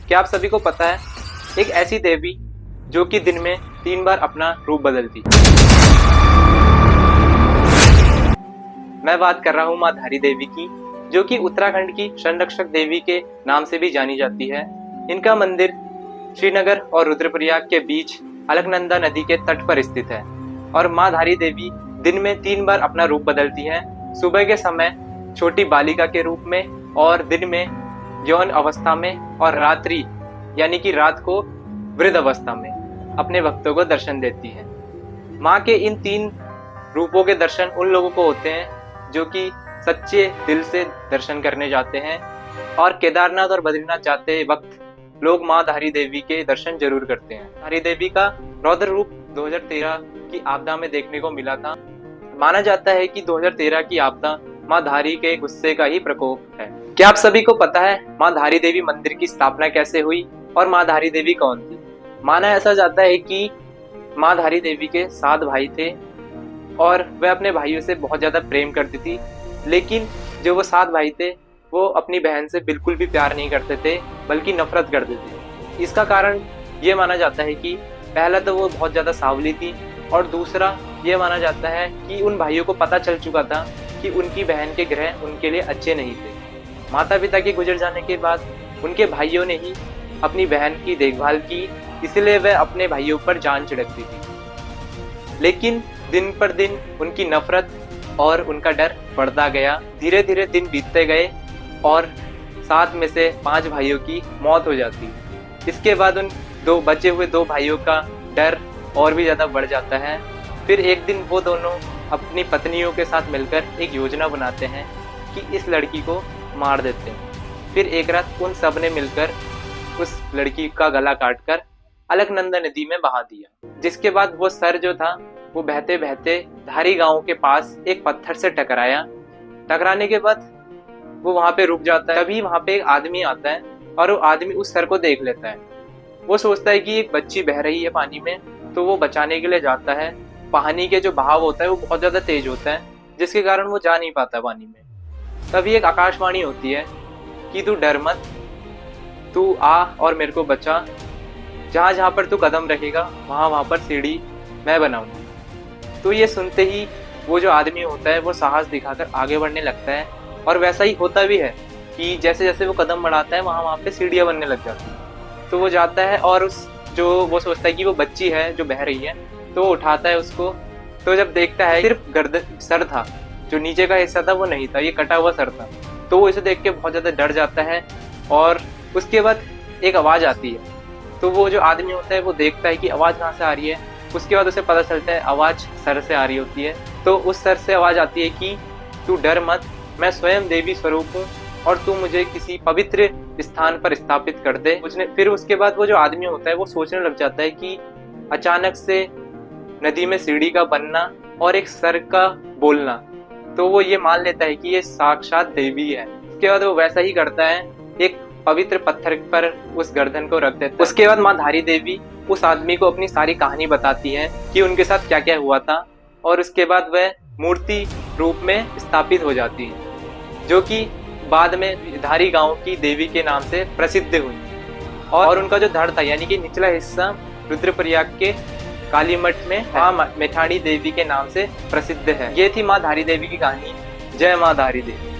क्या आप सभी को पता है एक ऐसी देवी जो कि दिन में 3 बार अपना रूप बदलती। मैं बात कर रहा हूँ माँ धारी देवी की, जो कि उत्तराखंड की संरक्षक देवी के नाम से भी जानी जाती है। इनका मंदिर श्रीनगर और रुद्रप्रयाग के बीच अलकनंदा नदी के तट पर स्थित है और माँ धारी देवी दिन में 3 बार अपना रूप बदलती है। सुबह के समय छोटी बालिका के रूप में और दिन में यौन अवस्था में और रात्रि यानी कि रात को वृद्ध अवस्था में अपने भक्तों को दर्शन देती है। माँ के इन 3 रूपों के दर्शन उन लोगों को होते हैं जो कि सच्चे दिल से दर्शन करने जाते हैं और केदारनाथ और बद्रीनाथ जाते वक्त लोग माँ धारी देवी के दर्शन जरूर करते हैं। धारी देवी का रौद्र रूप 2013 की आपदा में देखने को मिला था। माना जाता है कि 2013 की आपदा माँ धारी के गुस्से का ही प्रकोप है। क्या आप सभी को पता है माँ धारी देवी मंदिर की स्थापना कैसे हुई और माँ धारी देवी कौन थी? माना ऐसा जाता है कि माँ धारी देवी के 7 भाई थे और वह अपने भाइयों से बहुत ज्यादा प्रेम करती थी, लेकिन जो वो 7 भाई थे वो अपनी बहन से बिल्कुल भी प्यार नहीं करते थे बल्कि नफरत करते थे। इसका कारण ये माना जाता है कि पहला तो वो बहुत ज्यादा सांवली थी और दूसरा ये माना जाता है कि उन भाइयों को पता चल चुका था कि उनकी बहन के ग्रह उनके लिए अच्छे नहीं थे। माता पिता के गुजर जाने के बाद उनके भाइयों ने ही अपनी बहन की देखभाल की, इसलिए वह अपने भाइयों पर जान छिड़कती थी। लेकिन दिन पर दिन उनकी नफरत और उनका डर बढ़ता गया। धीरे धीरे दिन बीतते गए और 7 में से 5 भाइयों की मौत हो जाती। इसके बाद उन बचे हुए 2 भाइयों का डर और भी ज्यादा बढ़ जाता है। फिर एक दिन वो दोनों अपनी पत्नियों के साथ मिलकर एक योजना बनाते हैं कि इस लड़की को मार देते हैं। फिर एक रात उन सब ने मिलकर उस लड़की का गला काटकर अलकनंदा नदी में बहा दिया, जिसके बाद वो सर जो था वो बहते बहते धारी गांव के पास एक पत्थर से टकराने के बाद वो वहां पे रुक जाता है। तभी वहां पे एक आदमी आता है और वो आदमी उस सर को देख लेता है। वो सोचता है कि एक बच्ची बह रही है पानी में, तो वो बचाने के लिए जाता है। पानी के जो बहाव होता है वो बहुत ज्यादा तेज होता है, जिसके कारण वो जा नहीं पाता पानी में। तभी एक आकाशवाणी होती है कि तू डर मत, तू आ और मेरे को बचा। जहां जहां पर तू कदम रखेगा वहां वहां पर सीढ़ी मैं बनाऊंगा। तो ये सुनते ही वो जो आदमी होता है वो साहस दिखाकर आगे बढ़ने लगता है और वैसा ही होता भी है कि जैसे जैसे वो कदम बढ़ाता है वहां वहां पे सीढ़ियां बनने लग जाती है। तो वो जाता है और वो सोचता है कि वो बच्ची है जो बह रही है, तो वो उठाता है उसको। तो जब देखता है सिर्फ गर्दन सर था, जो नीचे का हिस्सा था वो नहीं था, ये कटा हुआ सर था। तो वो इसे देख के बहुत ज्यादा डर जाता है और उसके बाद एक आवाज आती है। तो वो जो आदमी होता है वो देखता है कि आवाज कहाँ से आ रही है। उसके बाद उसे पता चलता है आवाज सर से आ रही होती है। तो उस सर से आवाज आती है कि तू डर मत, मैं स्वयं देवी स्वरूप हूँ और तू मुझे किसी पवित्र स्थान पर स्थापित कर दे। फिर उसके बाद वो जो आदमी होता है वो सोचने लग जाता है कि अचानक से नदी में सीढ़ी का बनना और एक सर का बोलना, तो वो ये मान लेता है कि ये साक्षात देवी है। उसके बाद वो वैसा ही करता है, एक पवित्र पत्थर पर उस गर्दन को रख देता है। उसके बाद माँ धारी देवी उस आदमी को अपनी सारी कहानी बताती है कि उनके साथ क्या क्या हुआ था और उसके बाद वह मूर्ति रूप में स्थापित हो जाती है, जो कि बाद में धारी गांव की देवी के नाम से प्रसिद्ध हुई। और उनका जो धड़ था यानी कि निचला हिस्सा रुद्रप्रयाग के काली मठ में माँ मेठाणी देवी के नाम से प्रसिद्ध है। ये थी माँ धारी देवी की कहानी। जय माँ धारी देवी।